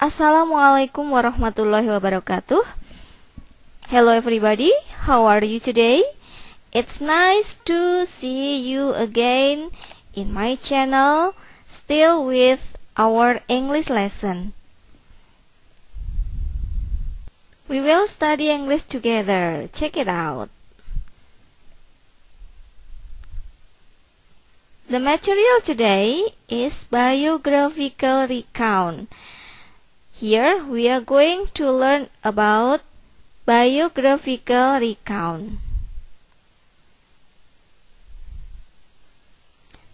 Assalamualaikum warahmatullahi wabarakatuh. Hello everybody, how are you today? It's nice to see you again in my channel, still with our English lesson. We will study English together. Check it out. The material today is biographical recount. Here we are going to learn about biographical recount.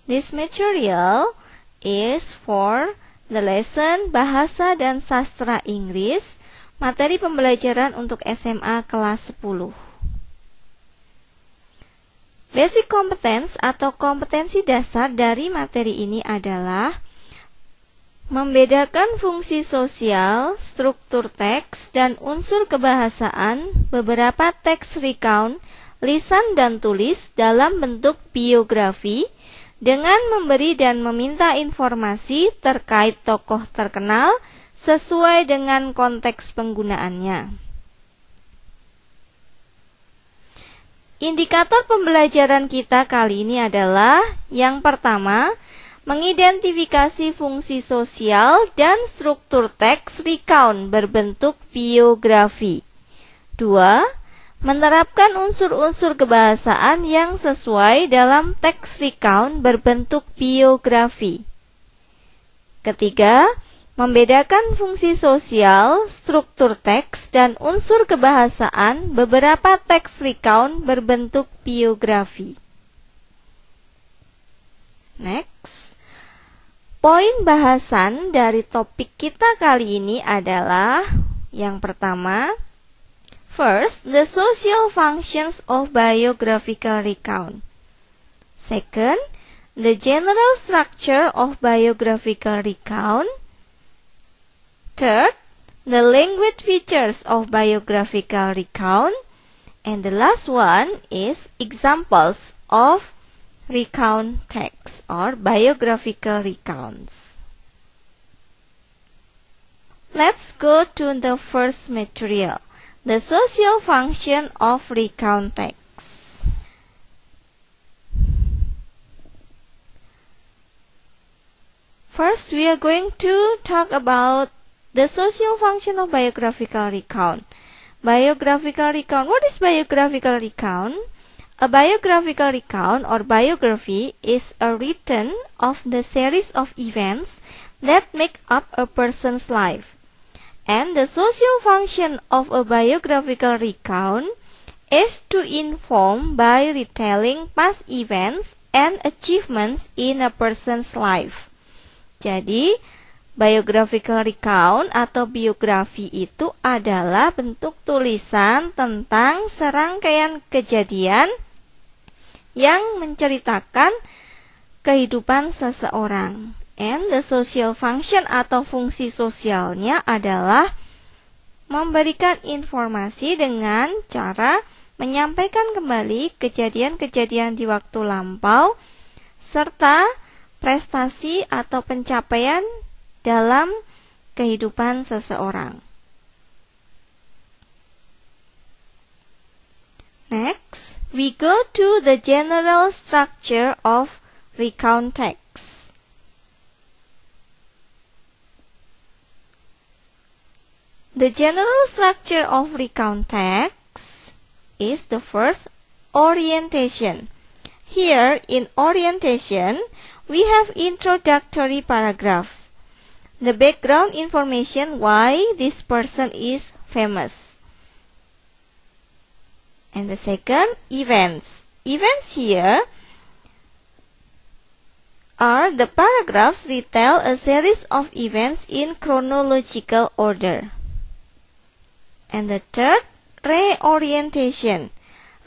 This material is for the lesson Bahasa dan Sastra Inggris, materi pembelajaran untuk SMA kelas 10. Basic competence atau kompetensi dasar dari materi ini adalah membedakan fungsi sosial, struktur teks, dan unsur kebahasaan beberapa teks recount, lisan dan tulis dalam bentuk biografi dengan memberi dan meminta informasi terkait tokoh terkenal sesuai dengan konteks penggunaannya. Indikator pembelajaran kita kali ini adalah yang pertama, mengidentifikasi fungsi sosial dan struktur teks recount berbentuk biografi. 2. Menerapkan unsur-unsur kebahasaan yang sesuai dalam teks recount berbentuk biografi. Ketiga, membedakan fungsi sosial, struktur teks, dan unsur kebahasaan beberapa teks recount berbentuk biografi. Next. Poin bahasan dari topik kita kali ini adalah yang pertama, first, the social functions of biographical recount. Second, the general structure of biographical recount. Third, the language features of biographical recount. And the last one is examples of recount texts or biographical recounts. Let's go to the first material, the social function of recount texts. First, we are going to talk about the social function of biographical recount. Biographical recount. What is biographical recount? A biographical recount or biography is a written of the series of events that make up a person's life. And the social function of a biographical recount is to inform by retelling past events and achievements in a person's life. Jadi, biographical recount atau biografi itu adalah bentuk tulisan tentang serangkaian kejadian yang menceritakan kehidupan seseorang. And the social function atau fungsi sosialnya adalah memberikan informasi dengan cara menyampaikan kembali kejadian-kejadian di waktu lampau serta prestasi atau pencapaian dalam kehidupan seseorang. Next, we go to the general structure of recount texts. The general structure of recount texts is the first, orientation. Here in orientation, we have introductory paragraphs. The background information why this person is famous. And the second, events. Events here are the paragraphs retell a series of events in chronological order. And the third, reorientation.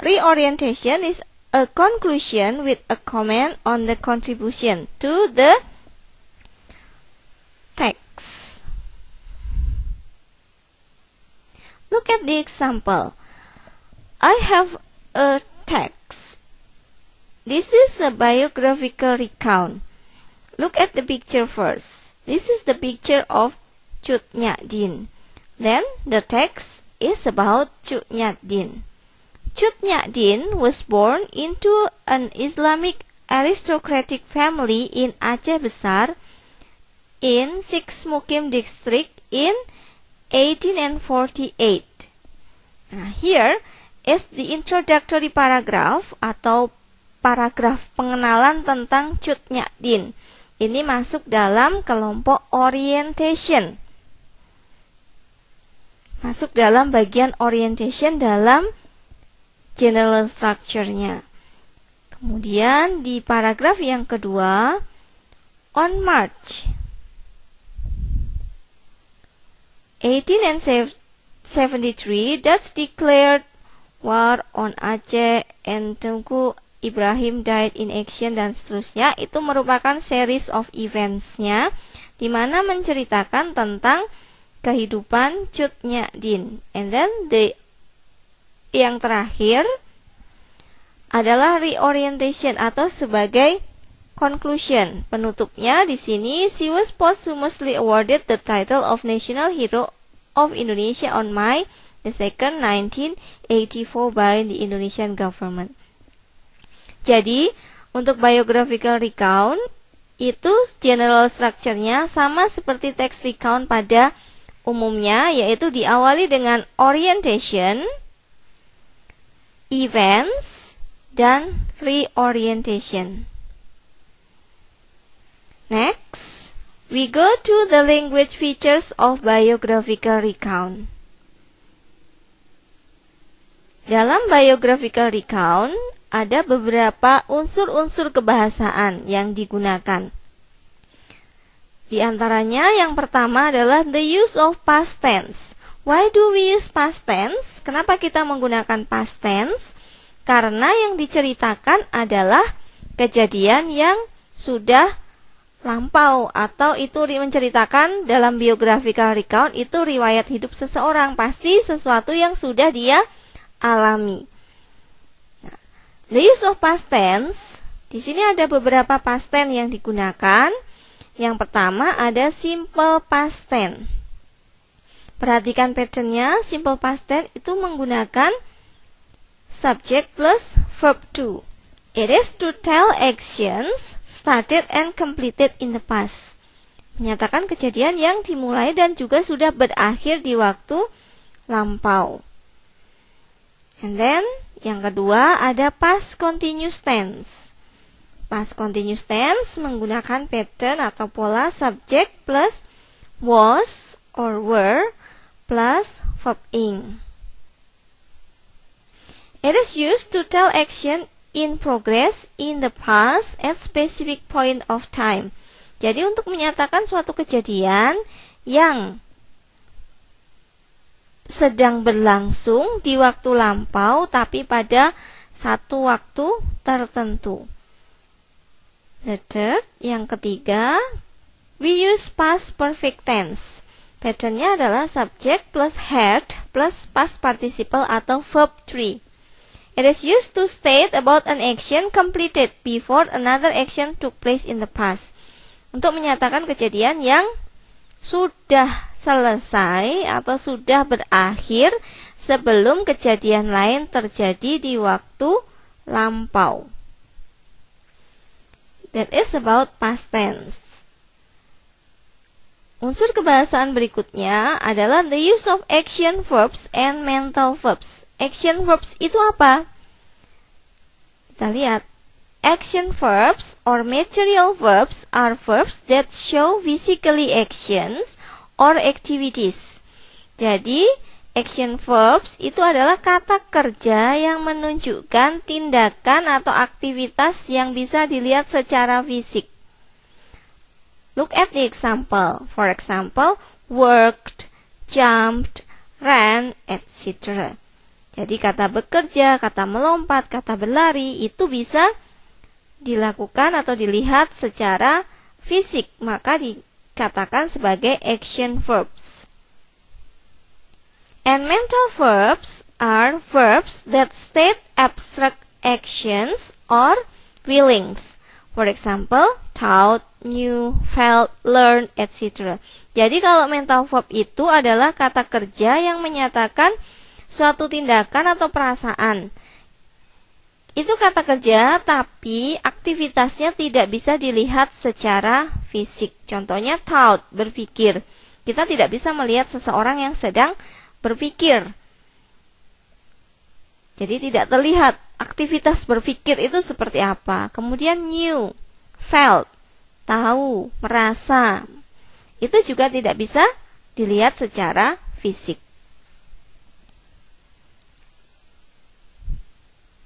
Reorientation is a conclusion with a comment on the contribution to the text. Look at the example. I have a text. This is a biographical recount. Look at the picture first. This is the picture of Cut Nyak Dien. Then the text is about Cut Nyak Dien. Cut Nyak Dien was born into an Islamic aristocratic family in Aceh Besar in Six Mukim district in 1848. Nah, here is the introductory paragraph atau paragraf pengenalan tentang Cut Nyak Dien. Ini masuk dalam kelompok orientation. Masuk dalam bagian orientation dalam general structure-nya. Kemudian di paragraf yang kedua, on March 1873, Dutch declared war on Aceh and Tengku Ibrahim died in action dan seterusnya. Itu merupakan series of events-nya di mana menceritakan tentang kehidupan Cut Nyak Dien. And then yang terakhir adalah reorientation atau sebagai conclusion. Penutupnya di sini, she was posthumously awarded the title of National Hero of Indonesia on May 2nd, 1984 by the Indonesian government. Jadi, untuk biographical recount, itu general structure-nya sama seperti text recount pada umumnya, yaitu diawali dengan orientation, events, dan reorientation. Next, we go to the language features of biographical recount. Dalam biographical recount, ada beberapa unsur-unsur kebahasaan yang digunakan. Di antaranya yang pertama adalah the use of past tense. Why do we use past tense? Kenapa kita menggunakan past tense? Karena yang diceritakan adalah kejadian yang sudah lampau, atau itu menceritakan dalam biographical recount itu riwayat hidup seseorang, pasti sesuatu yang sudah dia alami. The use of past tense, di sini ada beberapa past tense yang digunakan. Yang pertama ada simple past tense. Perhatikan patternnya, simple past tense itu menggunakan subject plus verb to. It is to tell actions started and completed in the past. Menyatakan kejadian yang dimulai dan juga sudah berakhir di waktu lampau. And then yang kedua ada past continuous tense. Past continuous tense menggunakan pattern atau pola subject plus was or were plus verb ing. It is used to tell action in progress in the past at specific point of time. Jadi untuk menyatakan suatu kejadian yang sedang berlangsung di waktu lampau tapi pada satu waktu tertentu. The third, yang ketiga, we use past perfect tense. Patternnya adalah subject plus had plus past participle atau verb 3. It is used to state about an action completed before another action took place in the past. Untuk menyatakan kejadian yang sudah selesai atau sudah berakhir sebelum kejadian lain terjadi di waktu lampau. That is about past tense. Unsur kebahasaan berikutnya adalah the use of action verbs and mental verbs. Action verbs itu apa? Kita lihat. Action verbs or material verbs are verbs that show physically actions or activities. Jadi, action verbs itu adalah kata kerja yang menunjukkan tindakan atau aktivitas yang bisa dilihat secara fisik. Look at the example. For example, worked, jumped, ran, etc. Jadi kata bekerja, kata melompat, kata berlari itu bisa dilakukan atau dilihat secara fisik, maka dikatakan sebagai action verbs. And mental verbs are verbs that state abstract actions or feelings. For example, thought, knew, felt, learned, etc. Jadi kalau mental verb itu adalah kata kerja yang menyatakan suatu tindakan atau perasaan. Itu kata kerja, tapi aktivitasnya tidak bisa dilihat secara fisik. Contohnya thought, berpikir. Kita tidak bisa melihat seseorang yang sedang berpikir. Jadi tidak terlihat aktivitas berpikir itu seperti apa. Kemudian knew, felt, tahu, merasa. Itu juga tidak bisa dilihat secara fisik.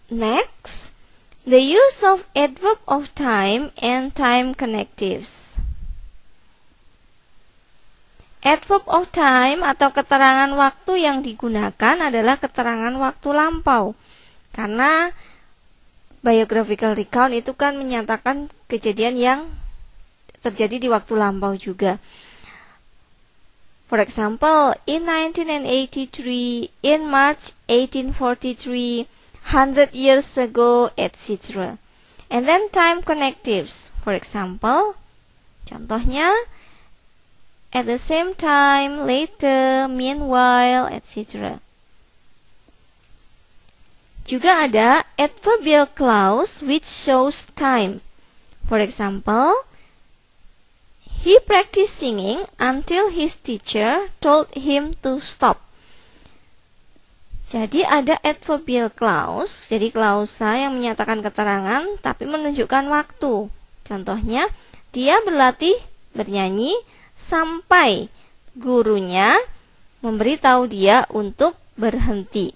Next, the use of adverb of time and time connectives. Adverb of time atau keterangan waktu yang digunakan adalah keterangan waktu lampau. Karena biographical recount itu kan menyatakan kejadian yang terjadi di waktu lampau juga. For example, in 1983, in March 1843, 100 years ago, etc. And then time connectives. For example, contohnya, at the same time, later, meanwhile, etc. Juga ada adverbial clause which shows time. For example, he practiced singing until his teacher told him to stop. Jadi ada adverbial clause, jadi klausa yang menyatakan keterangan tapi menunjukkan waktu. Contohnya, dia berlatih bernyanyi sampai gurunya memberitahu dia untuk berhenti.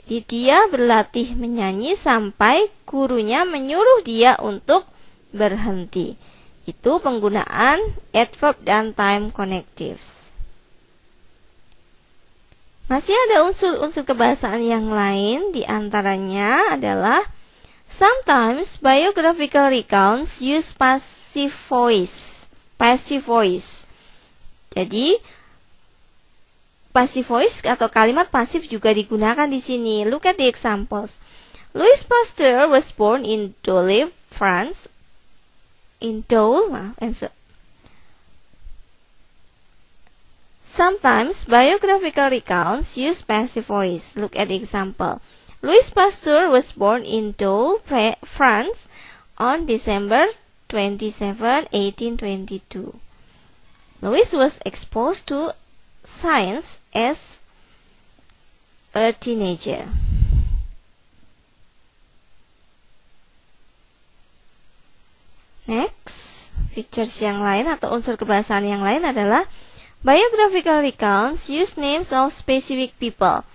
Jadi dia berlatih menyanyi sampai gurunya menyuruh dia untuk berhenti. Itu penggunaan adverb dan time connectives. Masih ada unsur-unsur kebahasaan yang lain, di antaranya adalah sometimes biographical recounts use passive voice. Passive voice. Jadi passive voice atau kalimat pasif juga digunakan di sini. Look at the examples. Louis Pasteur was born in Dole, France. Sometimes biographical recounts use passive voice. Look at the example. Louis Pasteur was born in Dole, France on December 27, 1822. Louis was exposed to science as a teenager. Next, features yang lain atau unsur kebahasaan yang lain adalah biographical recounts use names of specific people.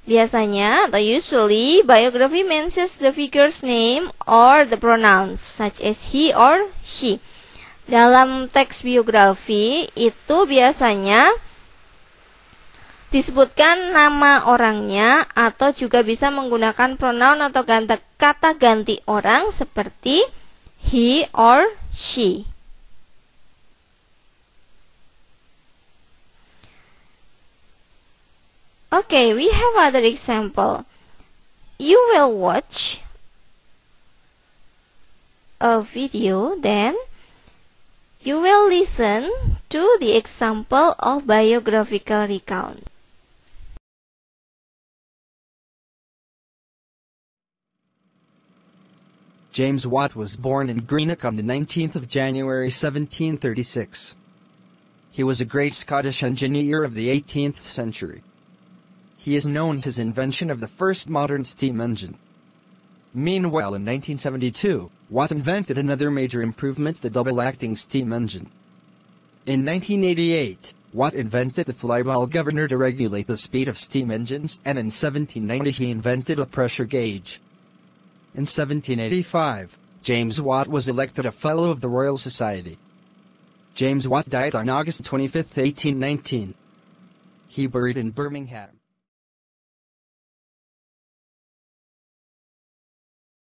Biasanya atau usually biography mentions the figure's name or the pronouns such as he or she. Dalam teks biografi itu biasanya disebutkan nama orangnya atau juga bisa menggunakan pronoun atau kata ganti orang seperti he or she. Okay, we have other example. You will watch a video, then you will listen to the example of biographical recount. James Watt was born in Greenock on the 19th of January 1736. He was a great Scottish engineer of the 18th century. He is known for his invention of the first modern steam engine. Meanwhile, in 1972, Watt invented another major improvement, the double-acting steam engine. In 1988, Watt invented the flyball governor to regulate the speed of steam engines, and in 1790 he invented a pressure gauge. In 1785, James Watt was elected a Fellow of the Royal Society. James Watt died on August 25, 1819. He buried in Birmingham.